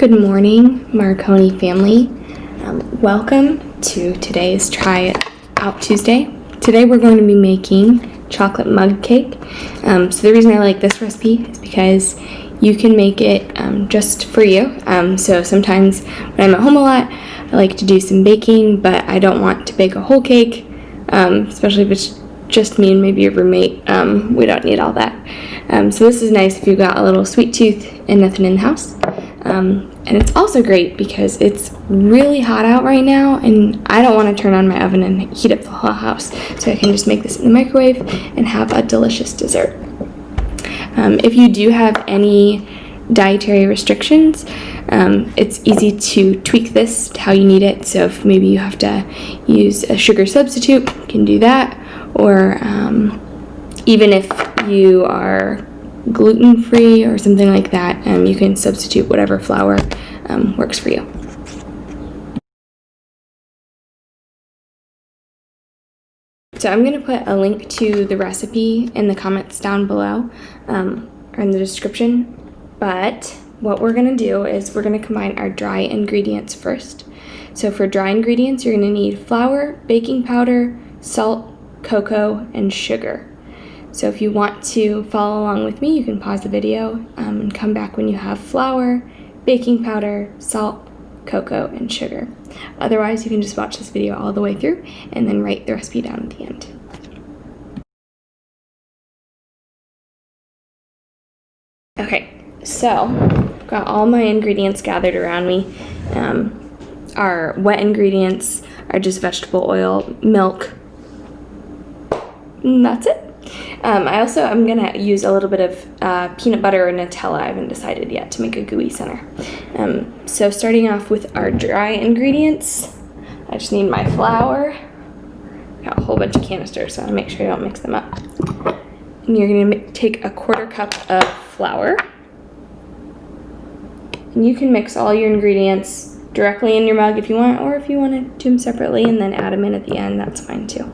Good morning, Marconi family. Welcome to today's Try It Out Tuesday. Today we're going to be making chocolate mug cake. So the reason I like this recipe is because you can make it just for you. So sometimes when I'm at home a lot, I like to do some baking, but I don't want to bake a whole cake, especially if it's just me and maybe a roommate. We don't need all that. So this is nice if you've got a little sweet tooth and nothing in the house. And it's also great because it's really hot out right now and I don't want to turn on my oven and heat up the whole house. So I can just make this in the microwave and have a delicious dessert. If you do have any dietary restrictions, it's easy to tweak this to how you need it. So if maybe you have to use a sugar substitute, you can do that. Or even if you are gluten-free or something like that, you can substitute whatever flour works for you. So I'm going to put a link to the recipe in the comments down below or in the description. But what we're going to do is we're going to combine our dry ingredients first. So for dry ingredients, you're going to need flour, baking powder, salt, cocoa, and sugar. So if you want to follow along with me, you can pause the video and come back when you have flour, baking powder, salt, cocoa, and sugar. Otherwise, you can just watch this video all the way through and then write the recipe down at the end. Okay, so I've got all my ingredients gathered around me. Our wet ingredients are just vegetable oil, milk, and that's it. I'm going to use a little bit of peanut butter or Nutella. I haven't decided yet to make a gooey center. So starting off with our dry ingredients, I just need my flour. Got a whole bunch of canisters, so I want to make sure I don't mix them up. And you're going to take a 1/4 cup of flour. And you can mix all your ingredients directly in your mug if you want, or if you want to do them separately and then add them in at the end, that's fine too.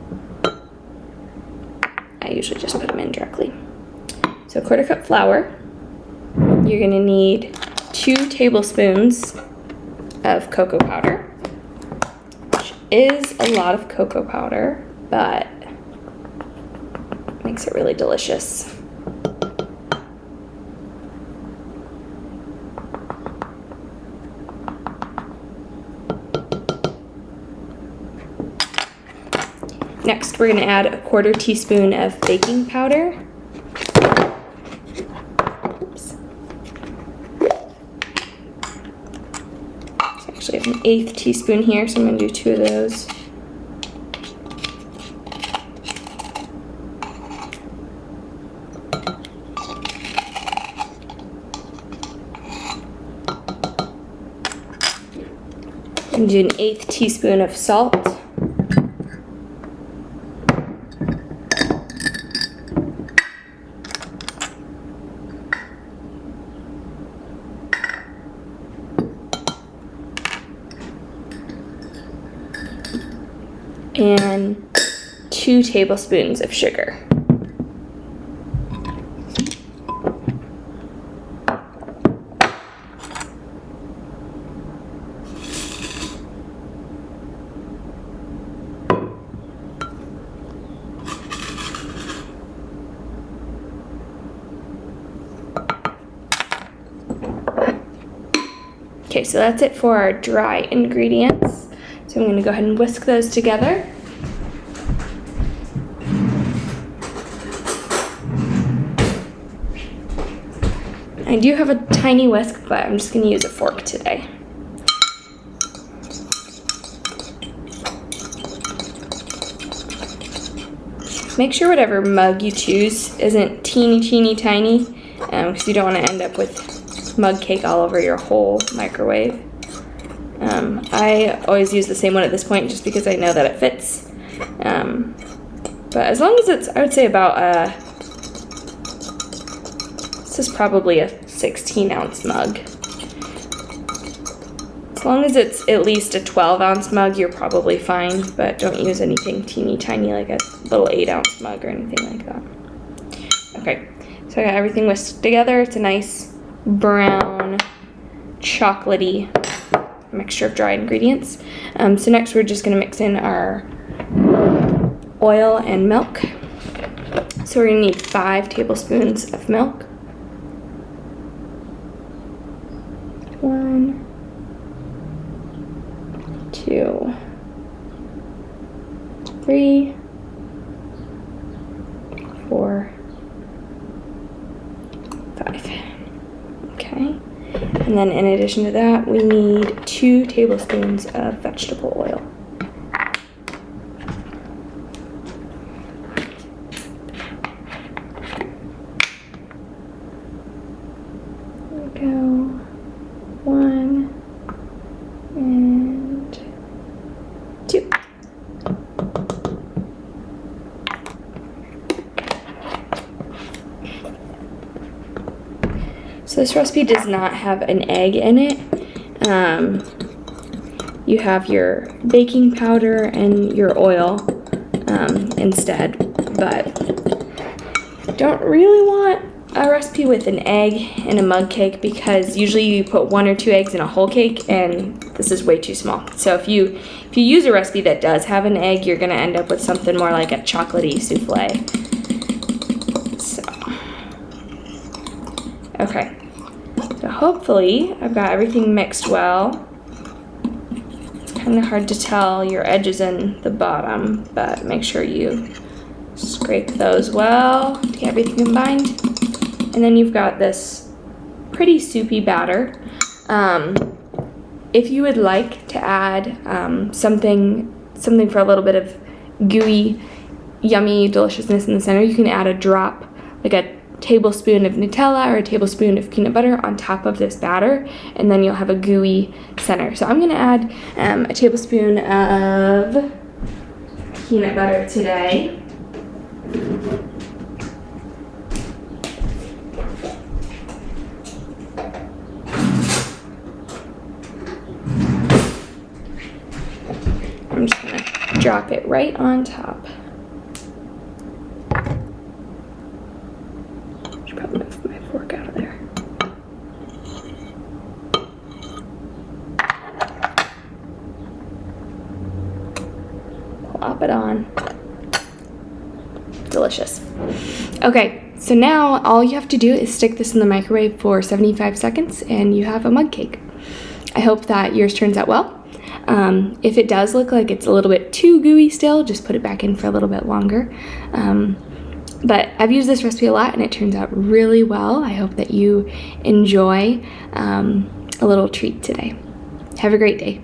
I usually just put them in directly. So 1/4 cup flour. You're going to need 2 tablespoons of cocoa powder, which is a lot of cocoa powder, but makes it really delicious. Next, we're going to add a 1/4 teaspoon of baking powder. Oops. So actually, I have an 1/8 teaspoon here, so I'm going to do 2 of those. I'm going to do an 1/8 teaspoon of salt. And 2 tablespoons of sugar. Okay, so that's it for our dry ingredients. So I'm going to go ahead and whisk those together. I do have a tiny whisk, but I'm just going to use a fork today. Make sure whatever mug you choose isn't teeny tiny, because you don't want to end up with mug cake all over your whole microwave. I always use the same one at this point just because I know that it fits. But as long as it's, I would say about this is probably a 16-ounce mug. As long as it's at least a 12-ounce mug, you're probably fine, but don't use anything teeny tiny like a little 8-ounce mug or anything like that. Okay, so I got everything whisked together. It's a nice brown chocolatey mixture of dry ingredients. So next we're just going to mix in our oil and milk. So we're going to need 5 tablespoons of milk. 1, 2, 3, 4, 5. Okay. And then in addition to that, we need 2 tablespoons of vegetable oil. There we go. 1 and 2. So this recipe does not have an egg in it. You have your baking powder and your oil instead, but don't really want a recipe with an egg in a mug cake because usually you put 1 or 2 eggs in a whole cake, and this is way too small. So if you use a recipe that does have an egg, you're gonna end up with something more like a chocolatey souffle. So, okay. So hopefully I've got everything mixed well. It's kind of hard to tell your edges in the bottom, but make sure you scrape those well to get everything combined. And then you've got this pretty soupy batter. If you would like to add something for a little bit of gooey, yummy deliciousness in the center, you can add a drop, like a tablespoon of Nutella or a tablespoon of peanut butter on top of this batter, and then you'll have a gooey center. So I'm going to add a tablespoon of peanut butter today. I'm just going to drop it right on top. Should probably move my fork out of there. Plop it on. Delicious. Okay, so now all you have to do is stick this in the microwave for 75 seconds and you have a mug cake. I hope that yours turns out well. If it does look like it's a little bit too gooey still, just put it back in for a little bit longer. But I've used this recipe a lot and it turns out really well. I hope that you enjoy a little treat today. Have a great day.